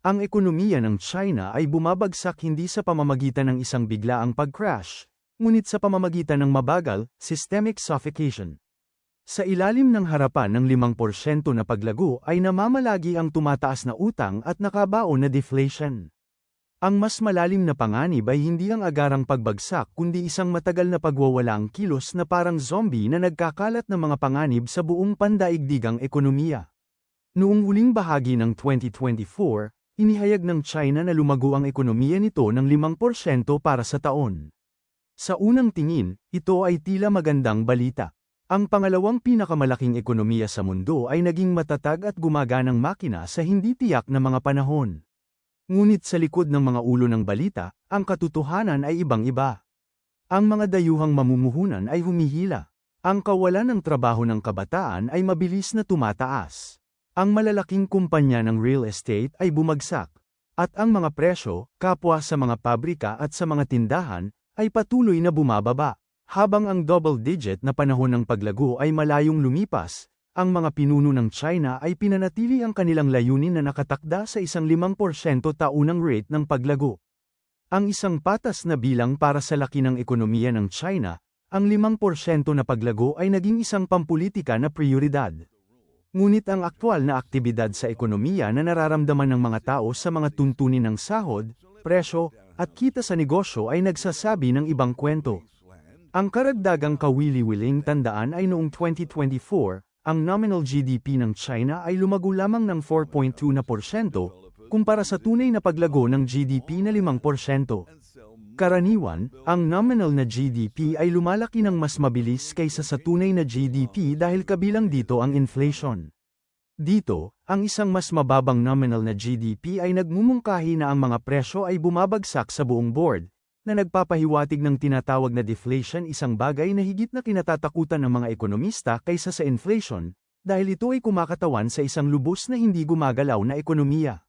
Ang ekonomiya ng China ay bumabagsak hindi sa pamamagitan ng isang biglaang pag-crash, ngunit sa pamamagitan ng mabagal, systemic suffocation. Sa ilalim ng harapan ng 5% na paglago ay namamalagi ang tumataas na utang at nakabaon na deflation. Ang mas malalim na panganib ay hindi ang agarang pagbagsak kundi isang matagal na pagwawalang kilos na parang zombie na nagkakalat ng mga panganib sa buong pandaigdigang ekonomiya. Noong huling bahagi ng 2024, inihayag ng China na lumago ang ekonomiya nito ng 5% para sa taon. Sa unang tingin, ito ay tila magandang balita. Ang pangalawang pinakamalaking ekonomiya sa mundo ay naging matatag at gumaganang makina sa hindi tiyak na mga panahon. Ngunit sa likod ng mga ulo ng balita, ang katotohanan ay ibang-iba. Ang mga dayuhang mamumuhunan ay humihila. Ang kawalan ng trabaho ng kabataan ay mabilis na tumataas. Ang malalaking kumpanya ng real estate ay bumagsak. At ang mga presyo, kapwa sa mga pabrika at sa mga tindahan, ay patuloy na bumababa. Habang ang double-digit na panahon ng paglago ay malayong lumipas, ang mga pinuno ng China ay pinanatili ang kanilang layunin na nakatakda sa isang 5% taunang rate ng paglago. Ang isang patas na bilang para sa laki ng ekonomiya ng China, ang 5% na paglago ay naging isang pampulitika na prioridad. Ngunit ang aktwal na aktibidad sa ekonomiya na nararamdaman ng mga tao sa mga tuntunin ng sahod, presyo, at kita sa negosyo ay nagsasabi ng ibang kwento. Ang karagdagang kawili-wiling tandaan ay noong 2024, ang nominal GDP ng China ay lumago lamang ng 4.2%, kumpara sa tunay na paglago ng GDP na 5%. Karaniwan, ang nominal na GDP ay lumalaki ng mas mabilis kaysa sa tunay na GDP dahil kabilang dito ang inflation. Dito, ang isang mas mababang nominal na GDP ay nagmumungkahi na ang mga presyo ay bumabagsak sa buong board, na nagpapahiwatig ng tinatawag na deflation, isang bagay na higit na kinatatakutan ng mga ekonomista kaysa sa inflation, dahil ito ay kumakatawan sa isang lubos na hindi gumagalaw na ekonomiya.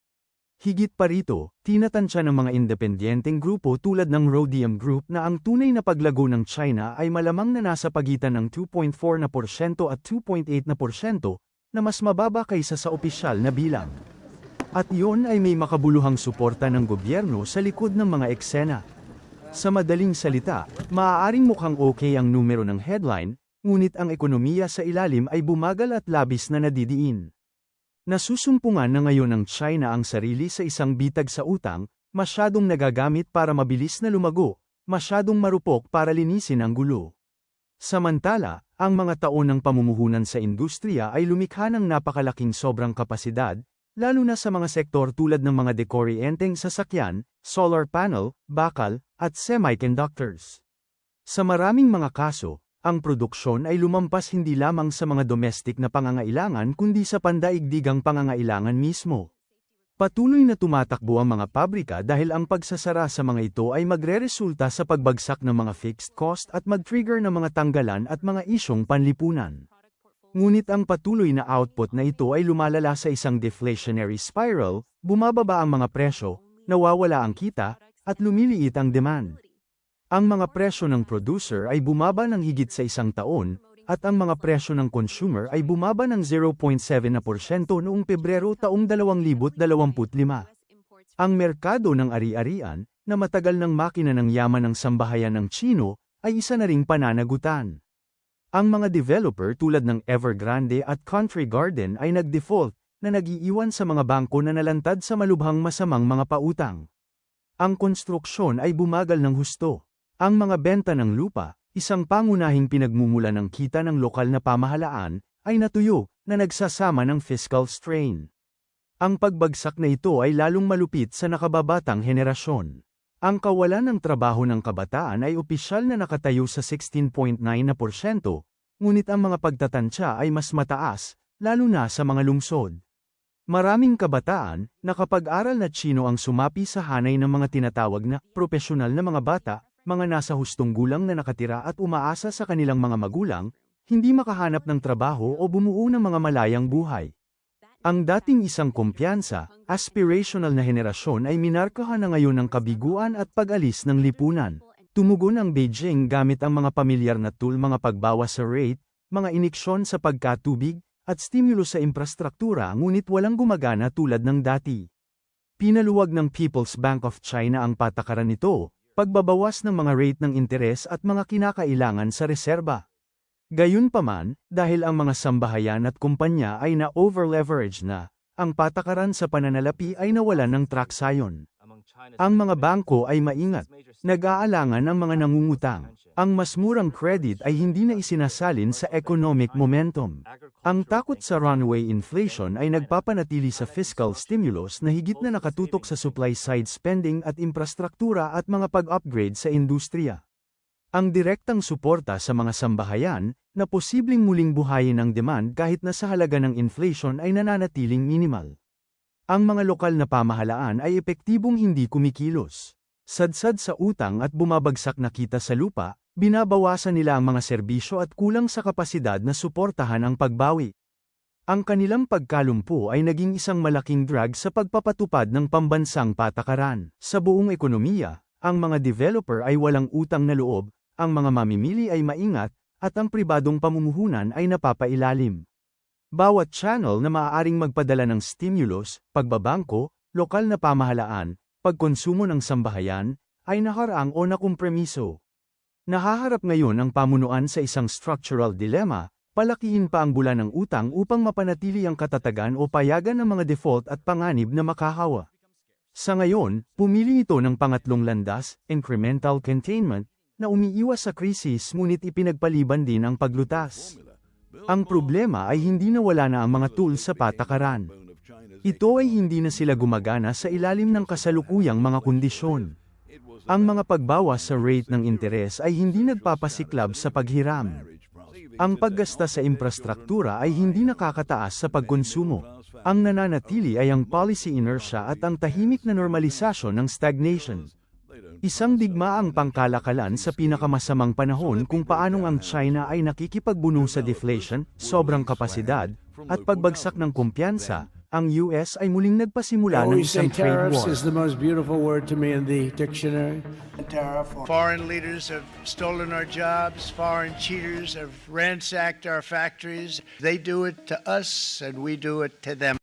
Higit pa rito, tinatansya ng mga independenteng grupo tulad ng Rhodium Group na ang tunay na paglago ng China ay malamang na nasa pagitan ng 2.4% at 2.8%, na mas mababa kaysa sa opisyal na bilang. At iyon ay may makabuluhang suporta ng gobyerno sa likod ng mga eksena. Sa madaling salita, maaaring mukhang okay ang numero ng headline, ngunit ang ekonomiya sa ilalim ay bumagal at labis na nadidiin. Nasusumpungan na ngayon ng China ang sarili sa isang bitag sa utang, masyadong nagagamit para mabilis na lumago, masyadong marupok para linisin ang gulo. Samantala, ang mga taon ng pamumuhunan sa industriya ay lumikha ng napakalaking sobrang kapasidad, lalo na sa mga sektor tulad ng mga dekoryenteng sasakyan, solar panel, bakal, at semiconductors. Sa maraming mga kaso, ang produksyon ay lumampas hindi lamang sa mga domestic na pangangailangan kundi sa pandaigdigang pangangailangan mismo. Patuloy na tumatakbo ang mga pabrika dahil ang pagsasara sa mga ito ay magreresulta sa pagbagsak ng mga fixed cost at mag-trigger ng mga tanggalan at mga isyong panlipunan. Ngunit ang patuloy na output na ito ay lumalala sa isang deflationary spiral, bumababa ang mga presyo, nawawala ang kita, at lumiliit ang demand. Ang mga presyo ng producer ay bumaba ng higit sa isang taon, at ang mga presyo ng consumer ay bumaba ng 0.7% noong Pebrero taong 2025. Ang merkado ng ari-arian, na matagal ng makina ng yaman ng sambahayan ng Chino, ay isa na ring pananagutan. Ang mga developer tulad ng Evergrande at Country Garden ay nag-default, na nag-iiwan sa mga bangko na nalantad sa malubhang masamang mga pautang. Ang konstruksyon ay bumagal ng husto. Ang mga benta ng lupa, isang pangunahing pinagmumula ng kita ng lokal na pamahalaan, ay natuyo, na nagsasama ng fiscal strain. Ang pagbagsak na ito ay lalong malupit sa nakababatang henerasyon. Ang kawalan ng trabaho ng kabataan ay opisyal na nakatayo sa 16.9%, ngunit ang mga pagtatansya ay mas mataas, lalo na sa mga lungsod. Maraming kabataan, nakapag-aral na Tsino ang sumapi sa hanay ng mga tinatawag na propesyonal na mga bata, mga nasa hustong gulang na nakatira at umaasa sa kanilang mga magulang, hindi makahanap ng trabaho o bumuo ng mga malayang buhay. Ang dating isang kumpiyansa, aspirational na henerasyon ay minarkahan na ngayon ng kabiguan at pag-alis ng lipunan. Tumugon ang Beijing gamit ang mga pamilyar na tool, mga pagbawas sa rate, mga iniksyon sa pagkatubig, at stimulo sa infrastruktura, ngunit walang gumagana tulad ng dati. Pinaluwag ng People's Bank of China ang patakaran nito, pagbabawas ng mga rate ng interes at mga kinakailangan sa reserba. Gayunpaman, dahil ang mga sambahayan at kumpanya ay na-over-leverage na, ang patakaran sa pananalapi ay nawalan ng traksayon. Ang mga bangko ay maingat, nag-aalangan ang mga nangungutang. Ang mas murang credit ay hindi na isinasalin sa economic momentum. Ang takot sa runaway inflation ay nagpapanatili sa fiscal stimulus na higit na nakatutok sa supply-side spending at infrastruktura at mga pag-upgrade sa industriya. Ang direktang suporta sa mga sambahayan, na posibleng muling buhayin ang demand kahit na sa halaga ng inflation ay nananatiling minimal. Ang mga lokal na pamahalaan ay epektibong hindi kumikilos. Sadsad sa utang at bumabagsak na kita sa lupa, binabawasan nila ang mga serbisyo at kulang sa kapasidad na suportahan ang pagbawi. Ang kanilang pagkalumpo ay naging isang malaking drag sa pagpapatupad ng pambansang patakaran. Sa buong ekonomiya, ang mga developer ay walang utang na loob, ang mga mamimili ay maingat, at ang pribadong pamumuhunan ay napapailalim. Bawat channel na maaaring magpadala ng stimulus, pagbabangko, lokal na pamahalaan, pagkonsumo ng sambahayan, ay naharang o nakumpremiso. Nahaharap ngayon ang pamunuan sa isang structural dilemma, palakihin pa ang bula ng utang upang mapanatili ang katatagan o payagan ng mga default at panganib na makahawa. Sa ngayon, pumili ito ng pangatlong landas, incremental containment, na umiiwas sa krisis ngunit ipinagpaliban din ang paglutas. Ang problema ay hindi nawala na ang mga tools sa patakaran. Ito ay hindi na sila gumagana sa ilalim ng kasalukuyang mga kondisyon. Ang mga pagbawas sa rate ng interes ay hindi nagpapasiklab sa paghiram. Ang paggasta sa infrastruktura ay hindi nakakataas sa pagkonsumo. Ang nananatili ay ang policy inertia at ang tahimik na normalisasyon ng stagnation. Isang digmaang pangkalakalan sa pinakamasamang panahon kung paanong ang China ay nakikipagbuno sa deflation, sobrang kapasidad, at pagbagsak ng kumpiyansa. Ang US ay muling nagpasimula ng isang trade war. Is the most beautiful word to me in the dictionary. Foreign leaders have stolen our jobs, foreign cheaters have ransacked our factories. They do it to us and we do it to them.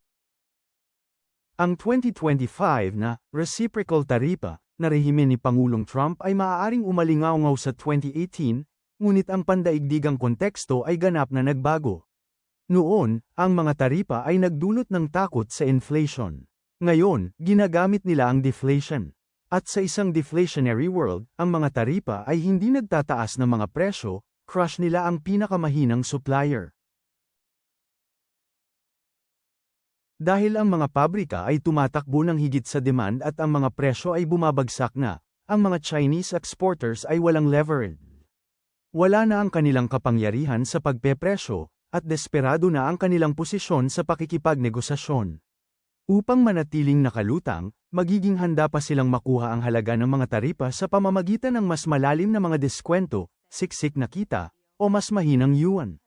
Ang 2025 na reciprocal taripa na rehime ni Pangulong Trump ay maaaring umalingaw sa 2018, ngunit ang pandaigdigang konteksto ay ganap na nagbago. Noon, ang mga taripa ay nagdulot ng takot sa inflation. Ngayon, ginagamit nila ang deflation. At sa isang deflationary world, ang mga taripa ay hindi nagtataas ng mga presyo, crush nila ang pinakamahinang supplier. Dahil ang mga pabrika ay tumatakbo ng higit sa demand at ang mga presyo ay bumabagsak na, ang mga Chinese exporters ay walang leverage. Wala na ang kanilang kapangyarihan sa pagpepresyo, at desperado na ang kanilang posisyon sa pakikipagnegosasyon. Upang manatiling nakalutang, magiging handa pa silang makuha ang halaga ng mga taripa sa pamamagitan ng mas malalim na mga diskwento, siksik na kita, o mas mahinang yuan.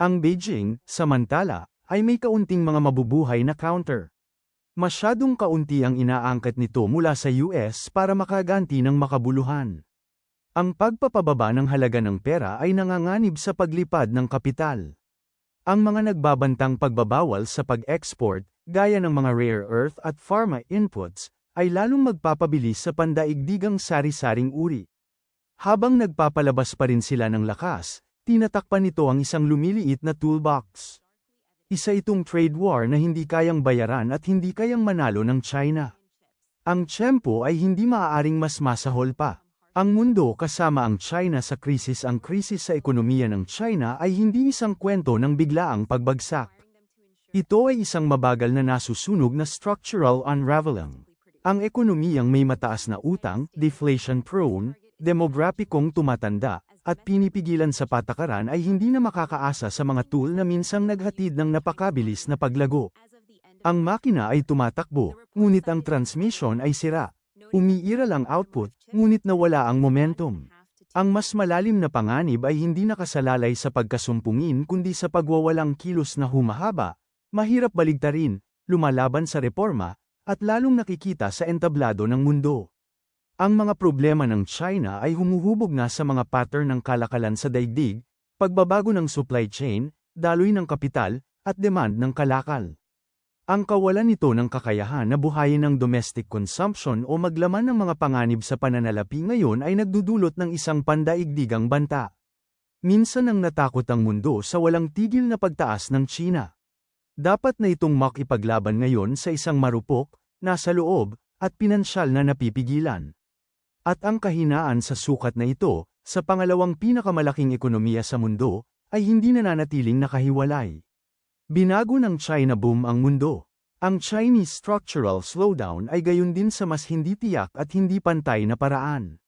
Ang Beijing, samantala, ay may kaunting mga mabubuhay na counter. Masyadong kaunti ang inaangkat nito mula sa US para makaganti ng makabuluhan. Ang pagpapababa ng halaga ng pera ay nanganganib sa paglipad ng kapital. Ang mga nagbabantang pagbabawal sa pag-export, gaya ng mga rare earth at pharma inputs, ay lalong magpapabilis sa pandaigdigang sari-saring uri. Habang nagpapalabas pa rin sila ng lakas, tinatakpan nito ang isang lumiliit na toolbox. Isa itong trade war na hindi kayang bayaran at hindi kayang manalo ng China. Ang tiyempo ay hindi maaaring mas masahol pa. Ang mundo kasama ang China sa krisis. Ang krisis sa ekonomiya ng China ay hindi isang kwento ng biglaang pagbagsak. Ito ay isang mabagal na nasusunog na structural unraveling. Ang ekonomiyang may mataas na utang, deflation-prone, demograpikong tumatanda, at pinipigilan sa patakaran ay hindi na makakaasa sa mga tool na minsang naghatid ng napakabilis na paglago. Ang makina ay tumatakbo, ngunit ang transmission ay sira. Umiiral ang output, ngunit nawala ang momentum. Ang mas malalim na panganib ay hindi nakasalalay sa pagkasumpungin kundi sa pagwawalang kilos na humahaba, mahirap baligtarin, lumalaban sa reforma, at lalong nakikita sa entablado ng mundo. Ang mga problema ng China ay humuhubog na sa mga pattern ng kalakalan sa daigdig, pagbabago ng supply chain, daloy ng kapital, at demand ng kalakal. Ang kawalan nito ng kakayahan na buhayin ng domestic consumption o maglaman ng mga panganib sa pananalapi ngayon ay nagdudulot ng isang pandaigdigang banta. Minsan ang natakot ang mundo sa walang tigil na pagtaas ng China. Dapat na itong makipaglaban ngayon sa isang marupok, nasa loob, at pinansyal na napipigilan. At ang kahinaan sa sukat na ito, sa pangalawang pinakamalaking ekonomiya sa mundo, ay hindi nananatiling nakahiwalay. Binago ng China boom ang mundo. Ang Chinese structural slowdown ay gayon din sa mas hindi tiyak at hindi pantay na paraan.